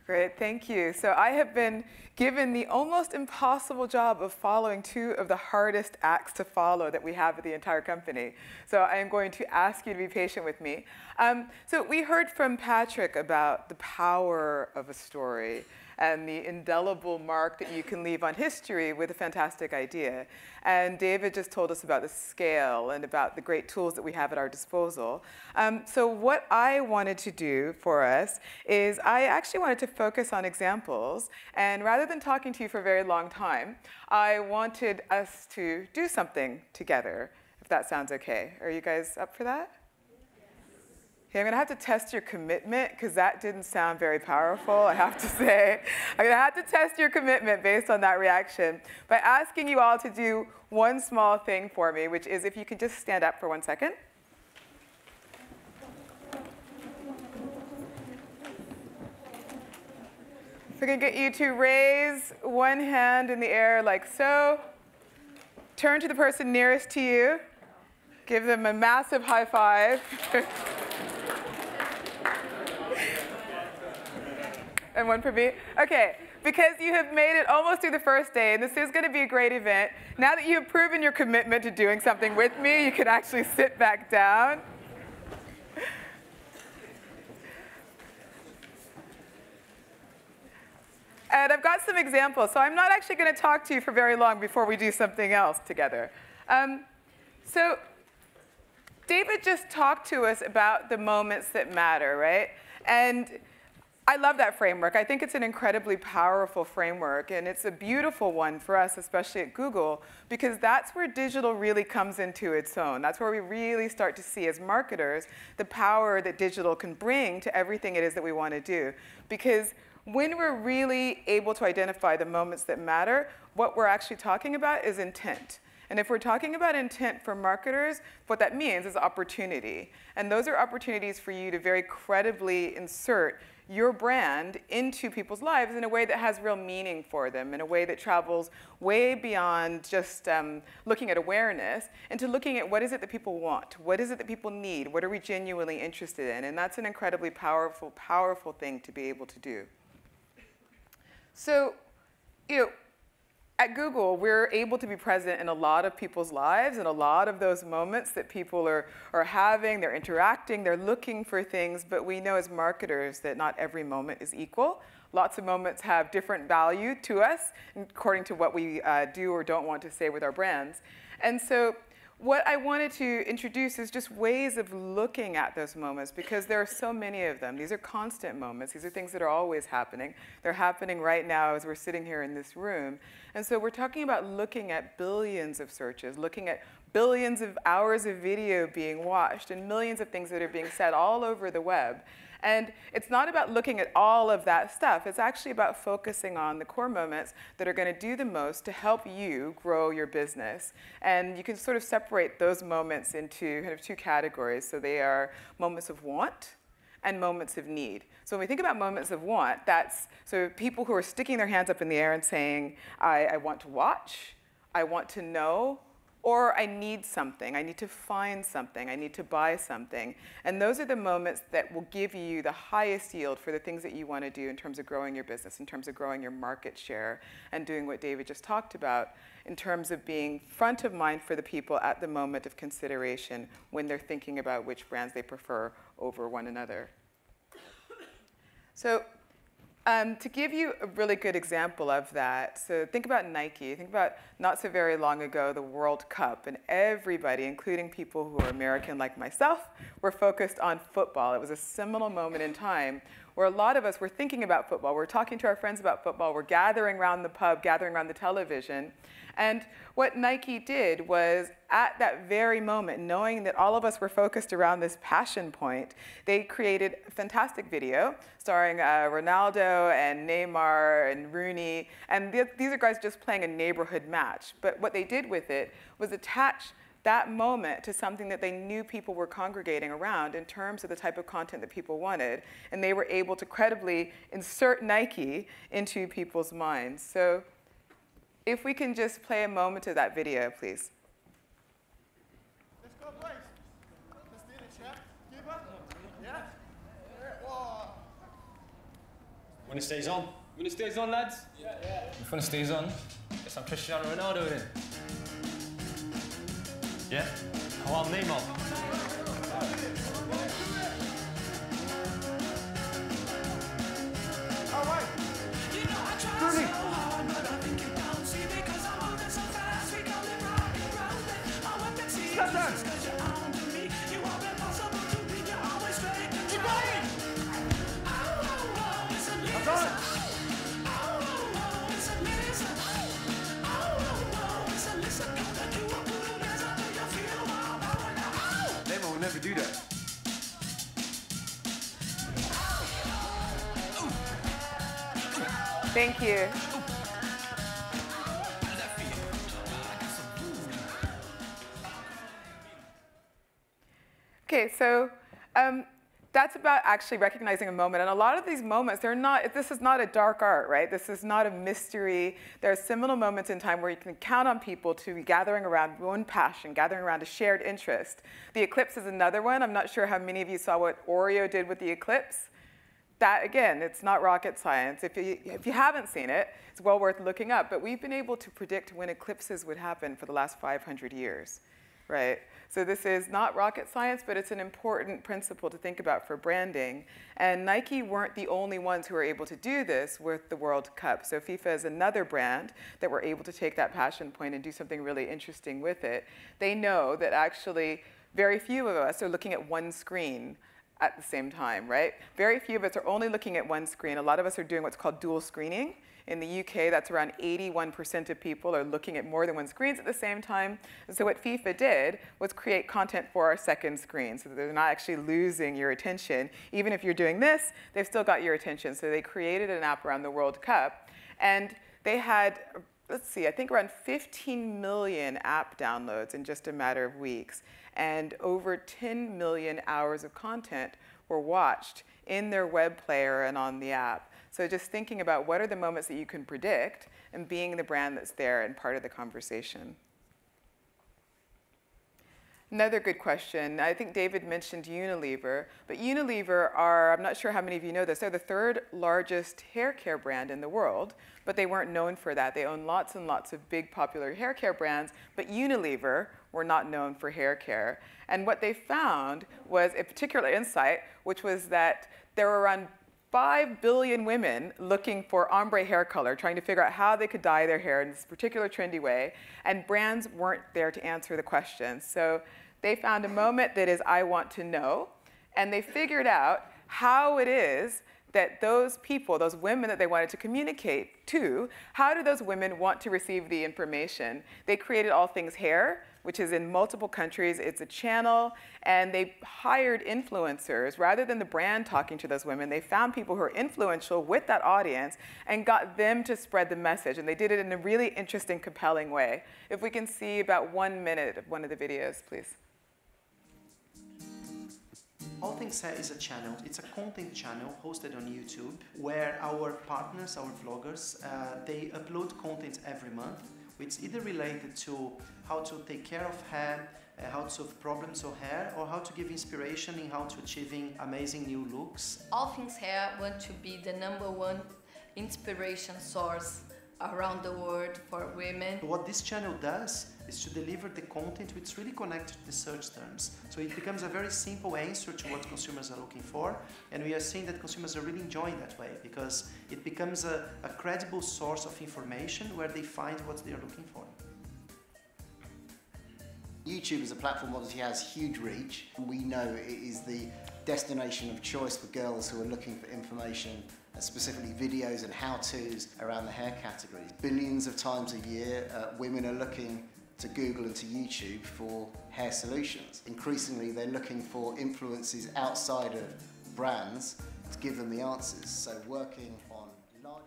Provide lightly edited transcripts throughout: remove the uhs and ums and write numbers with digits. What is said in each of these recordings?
Great, thank you. So I have been given the almost impossible job of following two of the hardest acts to follow that we have at the entire company. So I am going to ask you to be patient with me. So we heard from Patrick about the power of a story and the indelible mark that you can leave on history with a fantastic idea. And David just told us about the scale and about the great tools that we have at our disposal. So what I wanted to do for us is I actually wanted to focus on examples. And rather than talking to you for a very long time, I wanted us to do something together, if that sounds okay. Are you guys up for that? Okay, I'm going to have to test your commitment because that didn't sound very powerful, I have to say. I'm going to have to test your commitment based on that reaction by asking you all to do one small thing for me, which is if you could just stand up for 1 second. If I can get you to raise one hand in the air like so. Turn to the person nearest to you. Give them a massive high five. And one for me. Okay, because you have made it almost through the first day, and this is going to be a great event, now that you have proven your commitment to doing something with me, you can actually sit back down. And I've got some examples, so I'm not actually going to talk to you for very long before we do something else together. So David just talked to us about the moments that matter, right? And I love that framework. I think it's an incredibly powerful framework, and it's a beautiful one for us, especially at Google, because that's where digital really comes into its own. That's where we really start to see, as marketers, the power that digital can bring to everything it is that we want to do. Because when we're really able to identify the moments that matter, what we're actually talking about is intent. And if we're talking about intent for marketers, what that means is opportunity. And those are opportunities for you to very credibly insert your brand into people's lives in a way that has real meaning for them, in a way that travels way beyond just looking at awareness, into looking at what is it that people want, what is it that people need, what are we genuinely interested in, and that's an incredibly powerful, powerful thing to be able to do. So, at Google, we're able to be present in a lot of people's lives and a lot of those moments that people are having, they're interacting, they're looking for things, but we know as marketers that not every moment is equal. Lots of moments have different value to us according to what we do or don't want to say with our brands. And so what I wanted to introduce is just ways of looking at those moments, because there are so many of them. These are constant moments. These are things that are always happening. They're happening right now as we're sitting here in this room. And so we're talking about looking at billions of searches, looking at billions of hours of video being watched, and millions of things that are being said all over the web. And it's not about looking at all of that stuff. It's actually about focusing on the core moments that are going to do the most to help you grow your business. And you can sort of separate those moments into kind of two categories. So they are moments of want and moments of need. So when we think about moments of want, that's so people who are sticking their hands up in the air and saying, I want to watch, I want to know, or I need something, I need to find something, I need to buy something. And those are the moments that will give you the highest yield for the things that you want to do in terms of growing your business, in terms of growing your market share, and doing what David just talked about, in terms of being front of mind for the people at the moment of consideration when they're thinking about which brands they prefer over one another. So to give you a really good example of that, so think about Nike. Think about not so very long ago, the World Cup, and everybody, including people who are American like myself, were focused on football. It was a seminal moment in time where a lot of us were thinking about football. We're talking to our friends about football. We're gathering around the pub, gathering around the television. And what Nike did was, at that very moment, knowing that all of us were focused around this passion point, they created a fantastic video starring Ronaldo and Neymar and Rooney. And these are guys just playing a neighborhood match. But what they did with it was attach that moment to something that they knew people were congregating around in terms of the type of content that people wanted. And they were able to credibly insert Nike into people's minds. So if we can just play a moment of that video, please. Let's go, boys. Let's do it, chef. Keep up. Yeah. Whoa. When it stays on. When it stays on, lads? If when it stays on, guess I'm Cristiano Ronaldo then. Yeah? Oh, I'm Neymar. All right. Rooney. Step down. I'm done. Neymar will never do that. Thank you. Okay, so that's about actually recognizing a moment. And a lot of these moments, this is not a dark art, right? This is not a mystery. There are seminal moments in time where you can count on people to be gathering around one passion, gathering around a shared interest. The eclipse is another one. I'm not sure how many of you saw what Oreo did with the eclipse. That, again, it's not rocket science. If you haven't seen it, it's well worth looking up. But we've been able to predict when eclipses would happen for the last 500 years, right? So this is not rocket science, but it's an important principle to think about for branding. And Nike weren't the only ones who were able to do this with the World Cup. So FIFA is another brand that were able to take that passion point and do something really interesting with it. They know that actually very few of us are looking at one screen at the same time, right? Very few of us are only looking at one screen. A lot of us are doing what's called dual screening. In the UK, that's around 81% of people are looking at more than one screens at the same time. And so what FIFA did was create content for our second screen so that they're not actually losing your attention. Even if you're doing this, they've still got your attention. So they created an app around the World Cup. And they had, let's see, I think around 15 million app downloads in just a matter of weeks. And over 10 million hours of content were watched in their web player and on the app. So just thinking about what are the moments that you can predict and being the brand that's there and part of the conversation. Another good question. I think David mentioned Unilever, but Unilever are, I'm not sure how many of you know this, they're the third largest hair care brand in the world, but they weren't known for that. They own lots and lots of big popular hair care brands, but Unilever were not known for hair care. And what they found was a particular insight, which was that there were around 5 billion women looking for ombre hair color, trying to figure out how they could dye their hair in this particular trendy way, and brands weren't there to answer the question. So they found a moment that is, I want to know, and they figured out how it is that those people, those women that they wanted to communicate to, how do those women want to receive the information? They created All Things Hair, which is in multiple countries. It's a channel, and they hired influencers. Rather than the brand talking to those women, they found people who are influential with that audience and got them to spread the message. And they did it in a really interesting, compelling way. If we can see about 1 minute of one of the videos, please. All Things Hair is a channel, it's a content channel hosted on YouTube where our partners, our vloggers, they upload content every month. It's either related to how to take care of hair, how to solve problems of hair, or how to give inspiration in how to achieving amazing new looks. All Things Hair want to be the #1 inspiration source around the world for women. What this channel does is to deliver the content which is really connected to the search terms. So it becomes a very simple answer to what consumers are looking for, and we are seeing that consumers are really enjoying that way because it becomes a credible source of information where they find what they are looking for. YouTube as a platform obviously has huge reach. We know it is the destination of choice for girls who are looking for information, specifically videos and how-tos around the hair categories. Billions of times a year, women are looking to Google and to YouTube for hair solutions. Increasingly, they're looking for influences outside of brands to give them the answers. So working on large...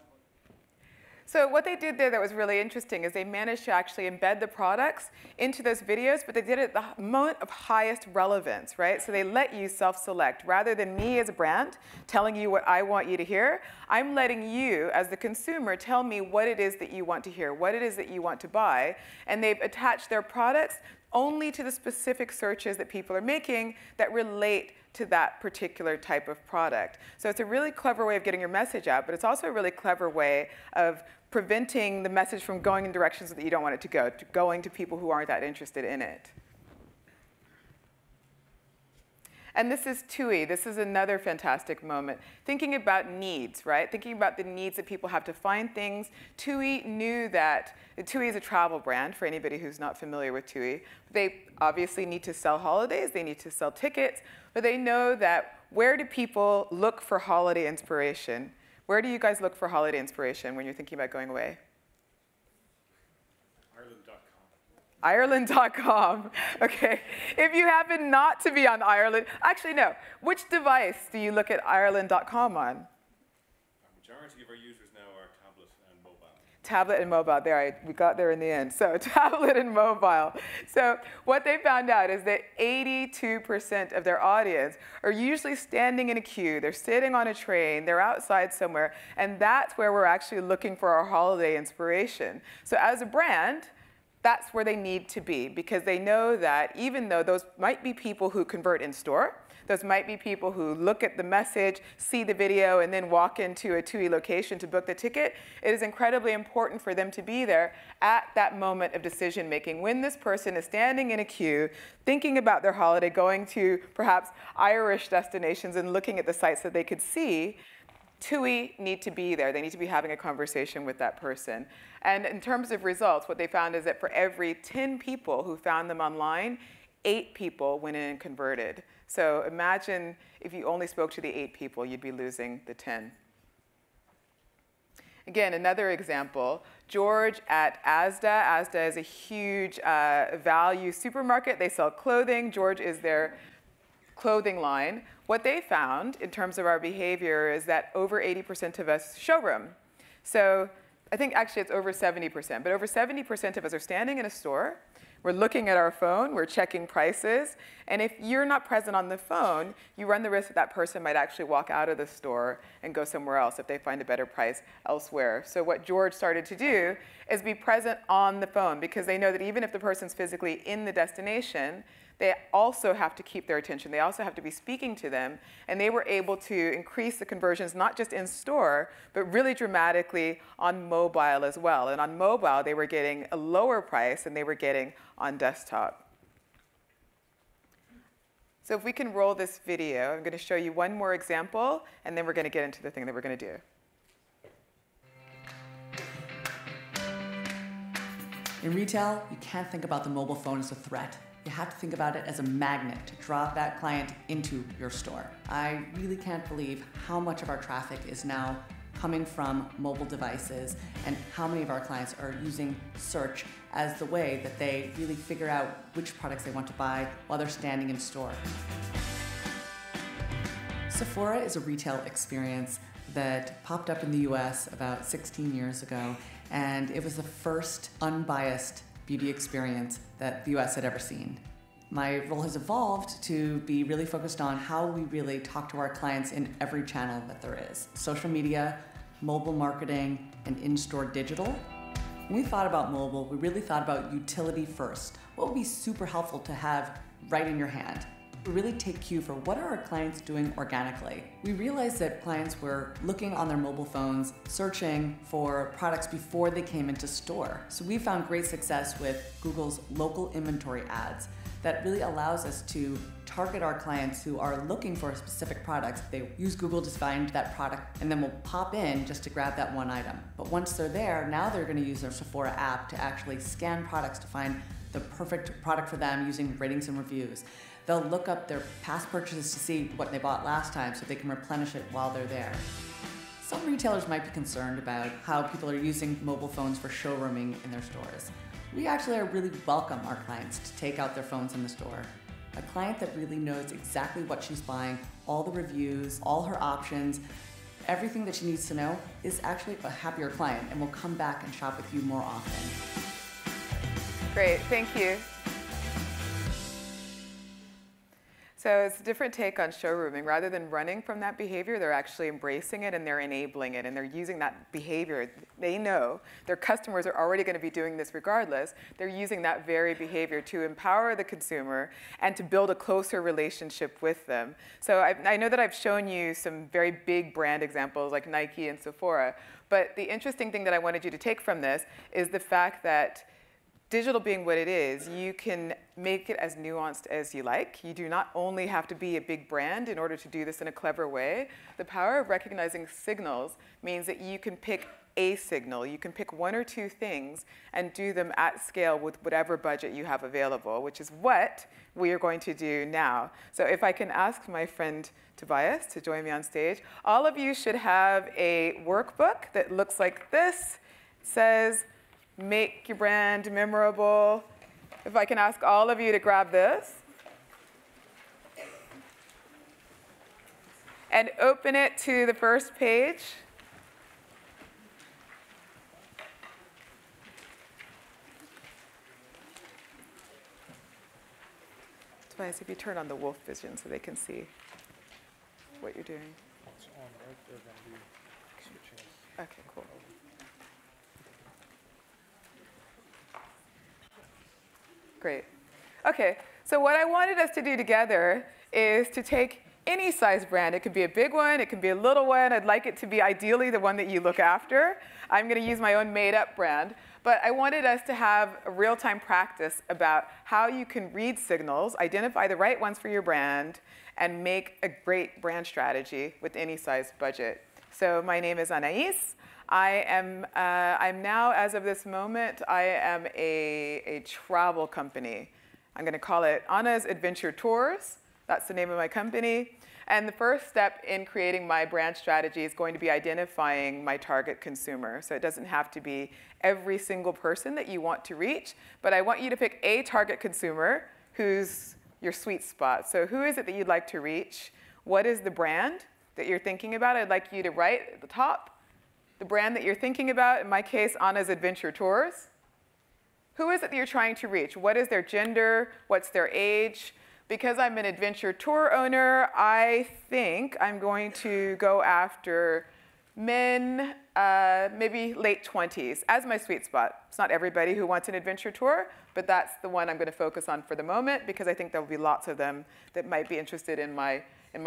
So what they did there that was really interesting is they managed to actually embed the products into those videos, but they did it at the moment of highest relevance, right? So they let you self-select. Rather than me as a brand telling you what I want you to hear, I'm letting you as the consumer tell me what it is that you want to hear, what it is that you want to buy, and they've attached their products only to the specific searches that people are making that relate to that particular type of product. So it's a really clever way of getting your message out, but it's also a really clever way of preventing the message from going in directions that you don't want it to go, to going to people who aren't that interested in it. And this is TUI. This is another fantastic moment. Thinking about needs, right? Thinking about the needs that people have to find things. TUI knew that TUI is a travel brand, for anybody who's not familiar with TUI. They obviously need to sell holidays. They need to sell tickets. But they know that where do people look for holiday inspiration? Where do you guys look for holiday inspiration when you're thinking about going away? Ireland.com. Okay. If you happen not to be on Ireland, actually no. Which device do you look at Ireland.com on? The majority of our users now are tablet and mobile. Tablet and mobile. There, we got there in the end. So tablet and mobile. So what they found out is that 82% of their audience are usually standing in a queue. They're sitting on a train. They're outside somewhere. And that's where we're actually looking for our holiday inspiration. So as a brand, that's where they need to be, because they know that even though those might be people who convert in store, those might be people who look at the message, see the video, and then walk into a TUI location to book the ticket, it is incredibly important for them to be there at that moment of decision making. When this person is standing in a queue, thinking about their holiday, going to perhaps Irish destinations and looking at the sites that they could see, TUI need to be there. They need to be having a conversation with that person. And in terms of results, what they found is that for every 10 people who found them online, 8 people went in and converted. So imagine if you only spoke to the 8 people, you'd be losing the 10. Again, another example, George at Asda. Asda is a huge value supermarket. They sell clothing. George is their clothing line. What they found in terms of our behavior is that over 80% of us showroom. So I think actually it's over 70%, but over 70% of us are standing in a store. We're looking at our phone, we're checking prices, and if you're not present on the phone, you run the risk that that person might actually walk out of the store and go somewhere else if they find a better price elsewhere. So what George started to do is be present on the phone, because they know that even if the person's physically in the destination, they also have to keep their attention. They also have to be speaking to them. And they were able to increase the conversions, not just in store, but really dramatically on mobile as well. And on mobile, they were getting a lower price than they were getting on desktop. So if we can roll this video, I'm going to show you one more example, and then we're going to get into the thing that we're going to do. In retail, you can't think about the mobile phone as a threat. You have to think about it as a magnet to draw that client into your store. I really can't believe how much of our traffic is now coming from mobile devices and how many of our clients are using search as the way that they really figure out which products they want to buy while they're standing in store. Sephora is a retail experience that popped up in the US about 16 years ago, and it was the first unbiased beauty experience that the US had ever seen. My role has evolved to be really focused on how we really talk to our clients in every channel that there is. Social media, mobile marketing, and in-store digital. When we thought about mobile, we really thought about utility first. What would be super helpful to have right in your hand? We really take cue for what are our clients doing organically. We realized that clients were looking on their mobile phones, searching for products before they came into store. So we found great success with Google's local inventory ads that really allows us to target our clients who are looking for specific products. They use Google to find that product, and then we'll pop in just to grab that one item. But once they're there, now they're going to use their Sephora app to actually scan products to find the perfect product for them using ratings and reviews. They'll look up their past purchases to see what they bought last time so they can replenish it while they're there. Some retailers might be concerned about how people are using mobile phones for showrooming in their stores. We actually really welcome our clients to take out their phones in the store. A client that really knows exactly what she's buying, all the reviews, all her options, everything that she needs to know is actually a happier client and will come back and shop with you more often. Great, thank you. So So it's a different take on showrooming. Rather than running from that behavior, they're actually embracing it and they're enabling it and they're using that behavior. They know their customers are already going to be doing this regardless. They're using that very behavior to empower the consumer and to build a closer relationship with them. So I know that I've shown you some very big brand examples like Nike and Sephora, but the interesting thing that I wanted you to take from this is the fact that digital being what it is, you can make it as nuanced as you like. You do not only have to be a big brand in order to do this in a clever way. The power of recognizing signals means that you can pick a signal. You can pick one or two things and do them at scale with whatever budget you have available, which is what we are going to do now. So if I can ask my friend Tobias to join me on stage, all of you should have a workbook that looks like this. It says, make your brand memorable. If I can ask all of you to grab this and open it to the first page. Tobias, if you turn on the wolf vision so they can see what you're doing. It's on, right? They're going to be switching. Okay, cool. Great. Okay, so what I wanted us to do together is to take any size brand. It could be a big one, it can be a little one. I'd like it to be ideally the one that you look after. I'm going to use my own made-up brand. But I wanted us to have a real-time practice about how you can read signals, identify the right ones for your brand, and make a great brand strategy with any size budget. So my name is Anais. I'm now, as of this moment, I am a travel company. I'm going to call it Anna's Adventure Tours. That's the name of my company. And the first step in creating my brand strategy is going to be identifying my target consumer. So it doesn't have to be every single person that you want to reach, but I want you to pick a target consumer who's your sweet spot. So who is it that you'd like to reach? What is the brand that you're thinking about? I'd like you to write at the top the brand that you're thinking about, in my case, Anna's Adventure Tours. Who is it that you're trying to reach? What is their gender? What's their age? Because I'm an adventure tour owner, I think I'm going to go after men, maybe late 20s, as my sweet spot. It's not everybody who wants an adventure tour, but that's the one I'm going to focus on for the moment because I think there will be lots of them that might be interested in my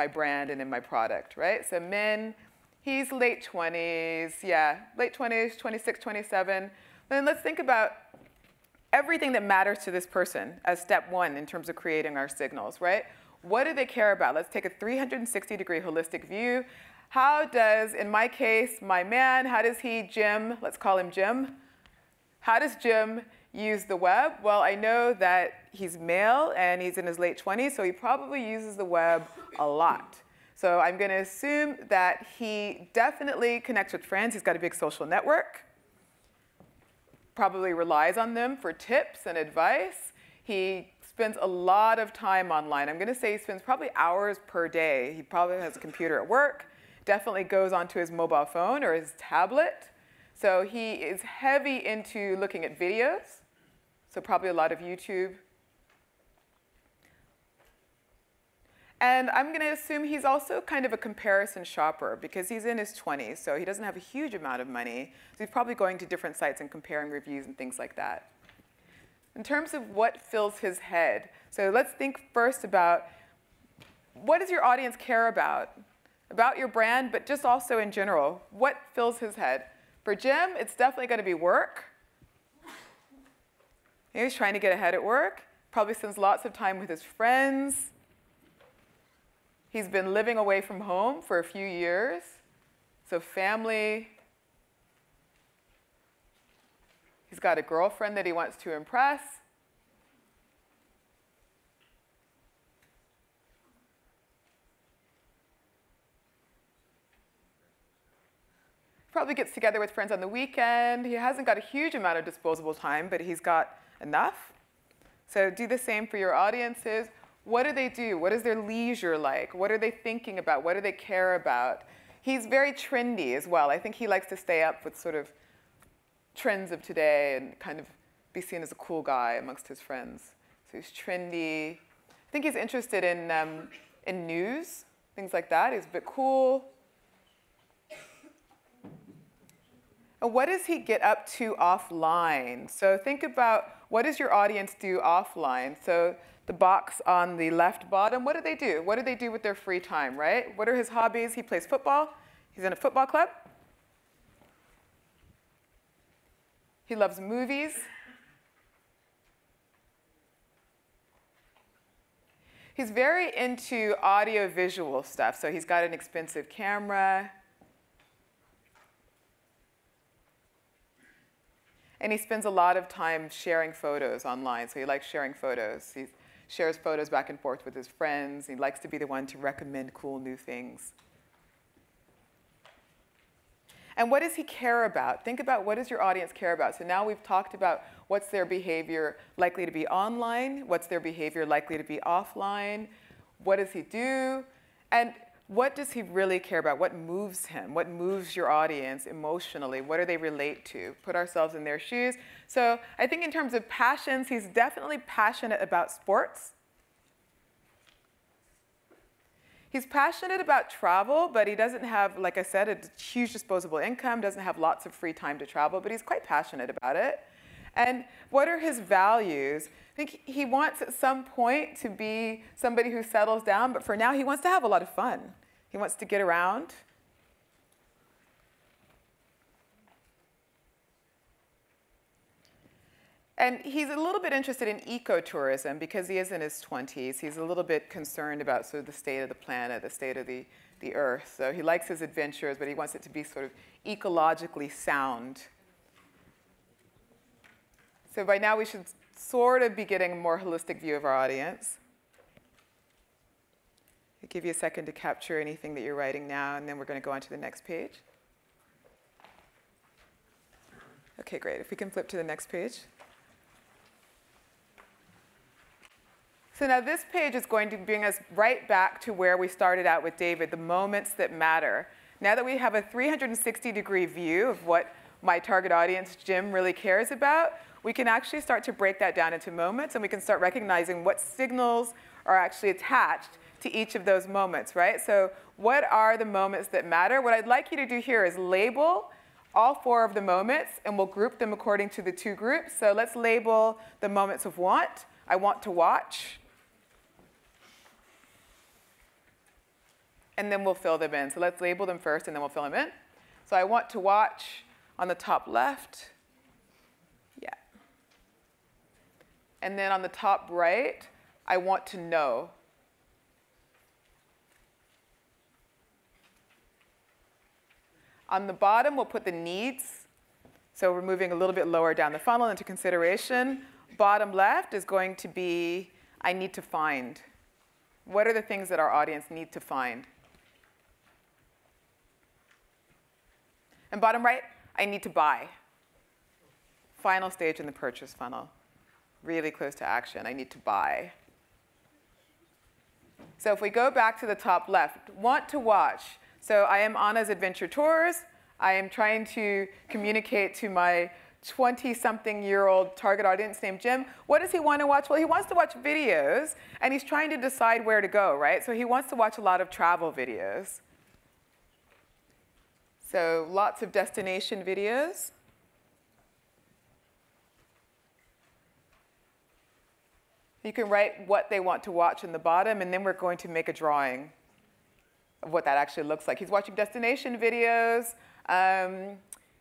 brand and in my product, right? So men, he's late 20s, yeah, late 20s, 26, 27. Then let's think about everything that matters to this person as step one in terms of creating our signals, right? What do they care about? Let's take a 360-degree holistic view. How does, in my case, my man, how does he, Jim, let's call him Jim. How does Jim use the web? Well, I know that he's male and he's in his late 20s, so he probably uses the web a lot. So I'm going to assume that he definitely connects with friends. He's got a big social network. Probably relies on them for tips and advice. He spends a lot of time online. I'm going to say he spends probably hours per day. He probably has a computer at work, definitely goes onto his mobile phone or his tablet. So he is heavy into looking at videos, so probably a lot of YouTube. And I'm going to assume he's also kind of a comparison shopper because he's in his 20s, so he doesn't have a huge amount of money. So he's probably going to different sites and comparing reviews and things like that. In terms of what fills his head, so let's think first about what does your audience care about your brand, but just also in general. What fills his head? For Jim, it's definitely going to be work. He's trying to get ahead at work. Probably spends lots of time with his friends. He's been living away from home for a few years, so family. He's got a girlfriend that he wants to impress. Probably gets together with friends on the weekend. He hasn't got a huge amount of disposable time, but he's got enough. So do the same for your audiences. What do they do? What is their leisure like? What are they thinking about? What do they care about? He's very trendy as well. I think he likes to stay up with sort of trends of today and kind of be seen as a cool guy amongst his friends. So he's trendy. think he's interested in news, things like that. He's a bit cool. And what does he get up to offline? So think about, what does your audience do offline? So the box on the left bottom, what do they do? What do they do with their free time, right? What are his hobbies? He plays football. He's in a football club. He loves movies. He's very into audio-visual stuff. So he's got an expensive camera. And he spends a lot of time sharing photos online. So he likes sharing photos. He shares photos back and forth with his friends. He likes to be the one to recommend cool new things. And what does he care about? Think about, what does your audience care about? So now we've talked about what's their behavior likely to be online, what's their behavior likely to be offline, what does he do, and what does he really care about? What moves him? What moves your audience emotionally? What do they relate to? Put ourselves in their shoes. So I think in terms of passions, he's definitely passionate about sports. He's passionate about travel, but he doesn't have, like I said, a huge disposable income, doesn't have lots of free time to travel, but he's quite passionate about it. And what are his values? I think he wants at some point to be somebody who settles down, but for now he wants to have a lot of fun. He wants to get around. And he's a little bit interested in ecotourism because he is in his 20s. He's a little bit concerned about sort of the state of the planet, the state of the earth. So he likes his adventures, but he wants it to be sort of ecologically sound. So by now we should sort of be getting a more holistic view of our audience. I'll give you a second to capture anything that you're writing now, and then we're going to go on to the next page. OK, great. If we can flip to the next page. So now this page is going to bring us right back to where we started out with David, the moments that matter. Now that we have a 360-degree view of what my target audience, Jim, really cares about, we can actually start to break that down into moments, and we can start recognizing what signals are actually attached to each of those moments, right? So what are the moments that matter? What I'd like you to do here is label all 4 of the moments, and we'll group them according to the 2 groups. So let's label the moments of want. I want to watch. And then we'll fill them in. So let's label them first, and then we'll fill them in. So I want to watch on the top left. Yeah. And then on the top right, I want to know. On the bottom, we'll put the needs. So we're moving a little bit lower down the funnel into consideration. Bottom left is going to be, I need to find. What are the things that our audience need to find? And bottom right, I need to buy. Final stage in the purchase funnel. Really close to action. I need to buy. So if we go back to the top left, want to watch. So I am Anna's Adventure Tours. I am trying to communicate to my 20-something-year-old target audience named Jim. What does he want to watch? Well, he wants to watch videos, and he's trying to decide where to go, right? So he wants to watch a lot of travel videos. So lots of destination videos. You can write what they want to watch in the bottom, and then we're going to make a drawing of what that actually looks like. He's watching destination videos.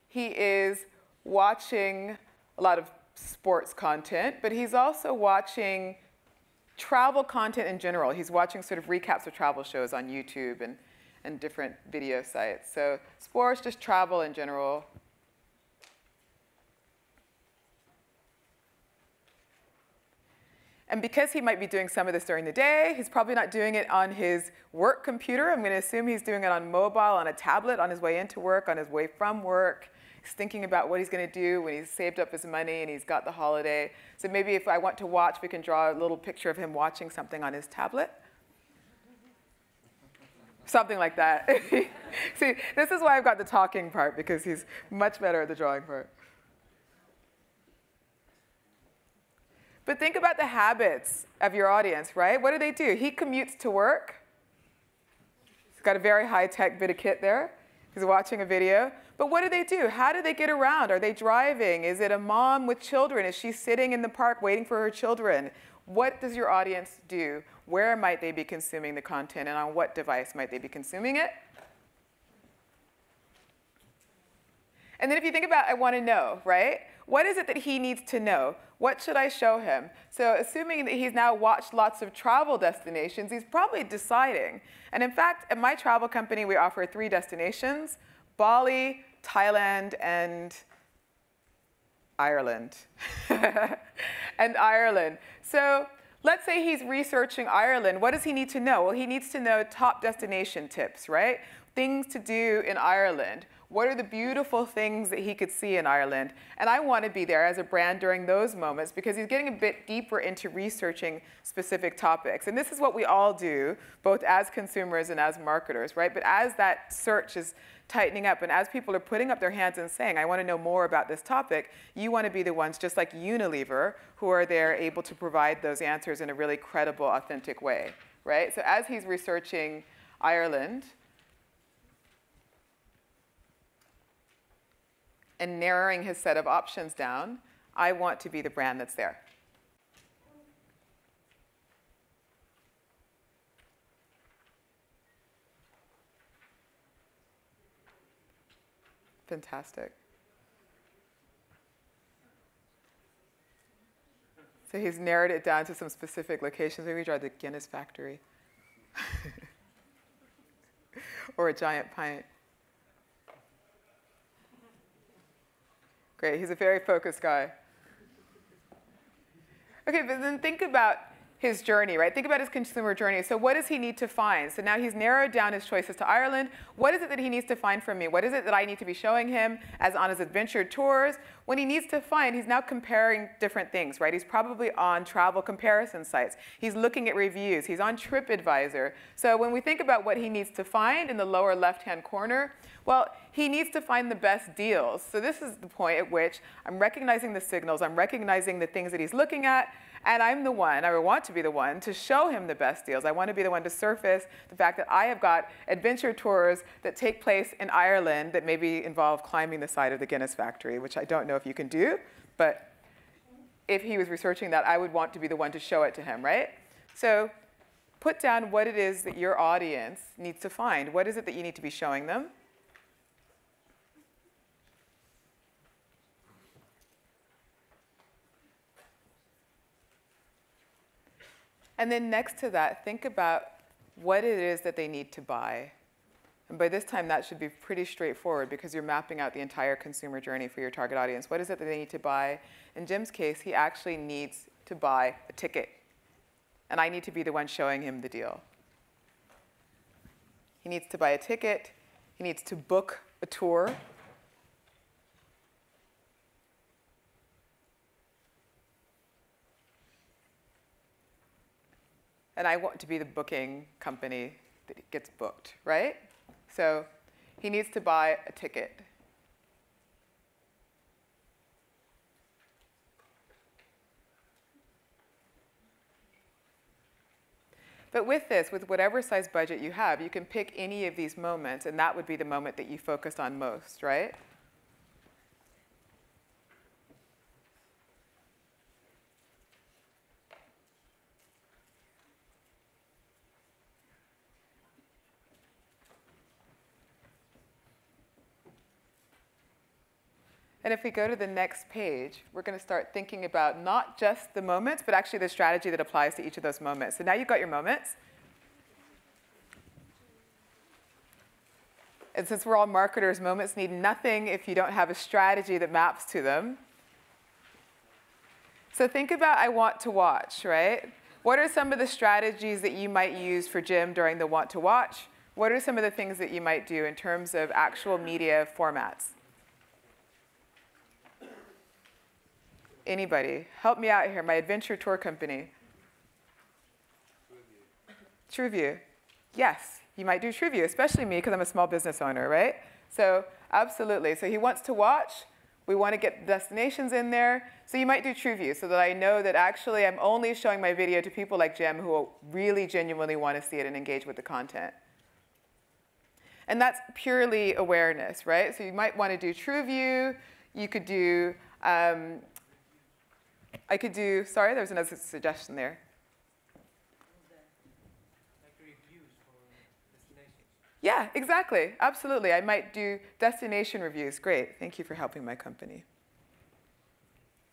He is watching a lot of sports content, but he's also watching travel content in general. He's watching sort of recaps of travel shows on YouTube and different video sites. So sports, just travel in general. And because he might be doing some of this during the day, he's probably not doing it on his work computer. I'm going to assume he's doing it on mobile, on a tablet, on his way into work, on his way from work. He's thinking about what he's going to do when he's saved up his money and he's got the holiday. So maybe if I want to watch, we can draw a little picture of him watching something on his tablet. Something like that. See, this is why I've got the talking part, because he's much better at the drawing part. But think about the habits of your audience, right? What do? He commutes to work. He's got a very high-tech bit of kit there. He's watching a video. But what do? How do they get around? Are they driving? Is it a mom with children? Is she sitting in the park waiting for her children? What does your audience do? Where might they be consuming the content, and on what device might they be consuming it? And then if you think about, I want to know, right? What is it that he needs to know? What should I show him? So assuming that he's now watched lots of travel destinations, he's probably deciding. And in fact, at my travel company, we offer 3 destinations: Bali, Thailand, and Ireland. And Ireland. So let's say he's researching Ireland. What does he need to know? Well, he needs to know top destination tips, right? Things to do in Ireland. What are the beautiful things that he could see in Ireland? And I want to be there as a brand during those moments because he's getting a bit deeper into researching specific topics. And this is what we all do, both as consumers and as marketers, right? But as that search is tightening up and as people are putting up their hands and saying, I want to know more about this topic, you want to be the ones, just like Unilever, who are there able to provide those answers in a really credible, authentic way, right? So as he's researching Ireland, and narrowing his set of options down, I want to be the brand that's there. Fantastic. So he's narrowed it down to some specific locations. Maybe try the Guinness factory. Or a giant pint. Great, he's a very focused guy. Okay, but then think about his journey, right? Think about his consumer journey. So what does he need to find? So now he's narrowed down his choices to Ireland. What is it that he needs to find from me? What is it that I need to be showing him as on his adventure tours? What he needs to find, he's now comparing different things, right? He's probably on travel comparison sites. He's looking at reviews. He's on TripAdvisor. So when we think about what he needs to find in the lower left-hand corner, well, he needs to find the best deals. So this is the point at which I'm recognizing the signals, I'm recognizing the things that he's looking at, and I'm the one, I want to be the one, to show him the best deals. I want to be the one to surface the fact that I have got adventure tours that take place in Ireland that maybe involve climbing the side of the Guinness factory, which I don't know if you can do, but if he was researching that, I would want to be the one to show it to him, right? So put down what it is that your audience needs to find. What is it that you need to be showing them? And then next to that, think about what it is that they need to buy. And by this time, that should be pretty straightforward because you're mapping out the entire consumer journey for your target audience. What is it that they need to buy? In Jim's case, he actually needs to buy a ticket. And I need to be the one showing him the deal. He needs to buy a ticket. He needs to book a tour. And I want to be the booking company that gets booked, right? So he needs to buy a ticket. But with this, with whatever size budget you have, you can pick any of these moments, and that would be the moment that you focus on most, right? And if we go to the next page, we're going to start thinking about not just the moments, but actually the strategy that applies to each of those moments. So now you've got your moments. And since we're all marketers, moments need nothing if you don't have a strategy that maps to them. So think about I want to watch, right? What are some of the strategies that you might use for Jim during the want to watch? What are some of the things that you might do in terms of actual media formats? Anybody? Help me out here, my adventure tour company. TrueView. Yes, you might do TrueView, especially me because I'm a small business owner, right? So absolutely. So he wants to watch. We want to get destinations in there. So you might do TrueView so that I know that actually I'm only showing my video to people like Jim who really genuinely want to see it and engage with the content. And that's purely awareness, right? So you might want to do TrueView. You could do, I could do, sorry, there was another suggestion there. Yeah, exactly. Absolutely. I might do destination reviews. Great. Thank you for helping my company.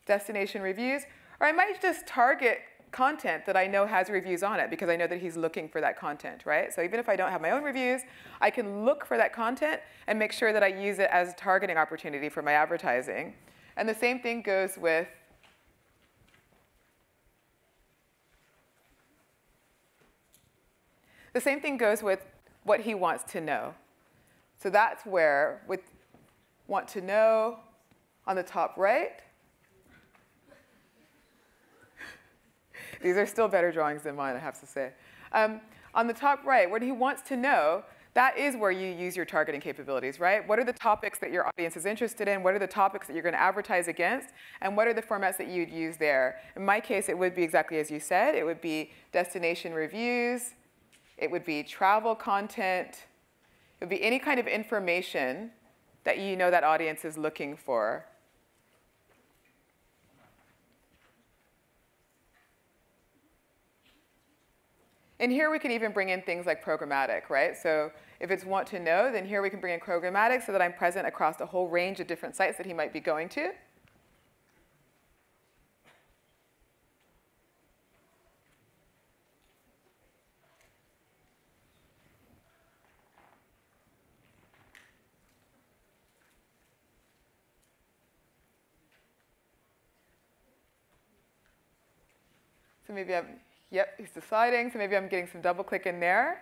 Destination reviews. Or I might just target content that I know has reviews on it because I know that he's looking for that content, right? So even if I don't have my own reviews, I can look for that content and make sure that I use it as a targeting opportunity for my advertising. And the same thing goes with what he wants to know. So that's where, with want to know on the top right, these are still better drawings than mine, I have to say. On the top right, what he wants to know, that is where you use your targeting capabilities, right? What are the topics that your audience is interested in? What are the topics that you're going to advertise against? And what are the formats that you'd use there? In my case, it would be exactly as you said. It would be destination reviews. It would be travel content. It would be any kind of information that you know that audience is looking for. And here we can even bring in things like programmatic, right? So if it's want to know, then here we can bring in programmatic so that I'm present across a whole range of different sites that he might be going to. So maybe yep, he's deciding. So maybe I'm getting some double click in there.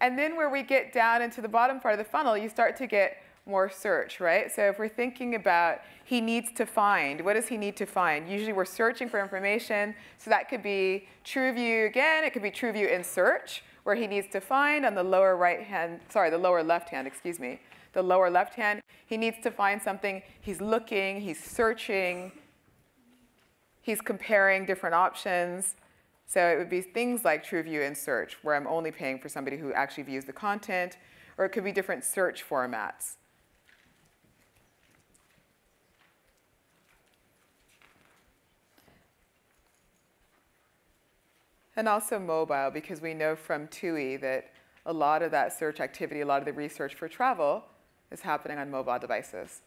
And then where we get down into the bottom part of the funnel, you start to get more search, right? So if we're thinking about he needs to find, what does he need to find? Usually we're searching for information. So that could be TrueView again. It could be TrueView in search, where he needs to find on the lower right hand, sorry, the lower left hand, excuse me. The lower left hand, he needs to find something. He's looking, he's searching, he's comparing different options. So it would be things like TrueView in search, where I'm only paying for somebody who actually views the content, or it could be different search formats. And also mobile, because we know from TUI that a lot of that search activity, a lot of the research for travel is happening on mobile devices.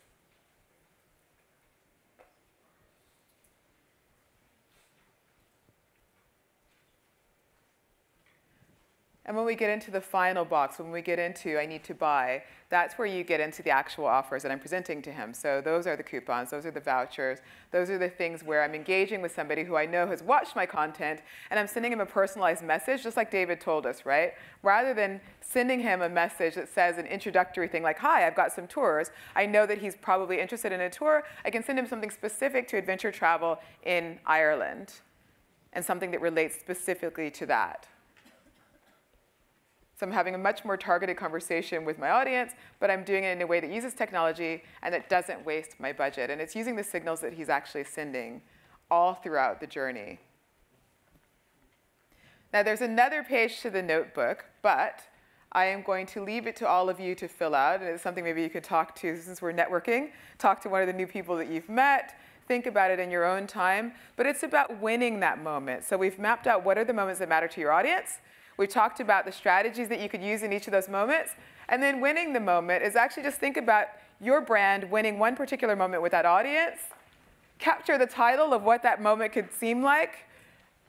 And when we get into the final box, when we get into I need to buy, that's where you get into the actual offers that I'm presenting to him. So those are the coupons, those are the vouchers, those are the things where I'm engaging with somebody who I know has watched my content, and I'm sending him a personalized message, just like David told us, right? Rather than sending him a message that says an introductory thing like, hi, I've got some tours. I know that he's probably interested in a tour. I can send him something specific to adventure travel in Ireland, and something that relates specifically to that. So I'm having a much more targeted conversation with my audience, but I'm doing it in a way that uses technology and that doesn't waste my budget. And it's using the signals that he's actually sending all throughout the journey. Now there's another page to the notebook, but I am going to leave it to all of you to fill out. And it's something maybe you could talk to, since we're networking, talk to one of the new people that you've met, think about it in your own time. But it's about winning that moment. So we've mapped out what are the moments that matter to your audience. We've talked about the strategies that you could use in each of those moments. And then winning the moment is actually just think about your brand winning one particular moment with that audience, capture the title of what that moment could seem like,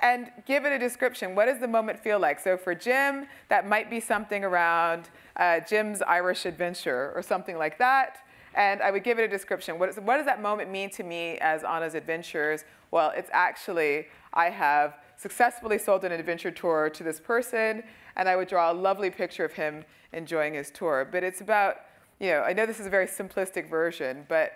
and give it a description. What does the moment feel like? So for Jim, that might be something around Jim's Irish adventure or something like that. And I would give it a description. What does that moment mean to me as Anna's Adventures? Well, it's actually, I have successfully sold an adventure tour to this person, and I would draw a lovely picture of him enjoying his tour. But it's about, I know this is a very simplistic version, but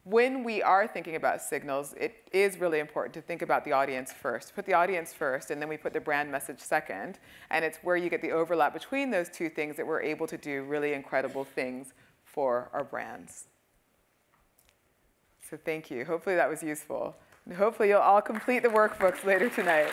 when we are thinking about signals, it is really important to think about the audience first. Put the audience first, and then we put the brand message second. And it's where you get the overlap between those two things that we're able to do really incredible things for our brands. So thank you. Hopefully that was useful. And hopefully you'll all complete the workbooks later tonight.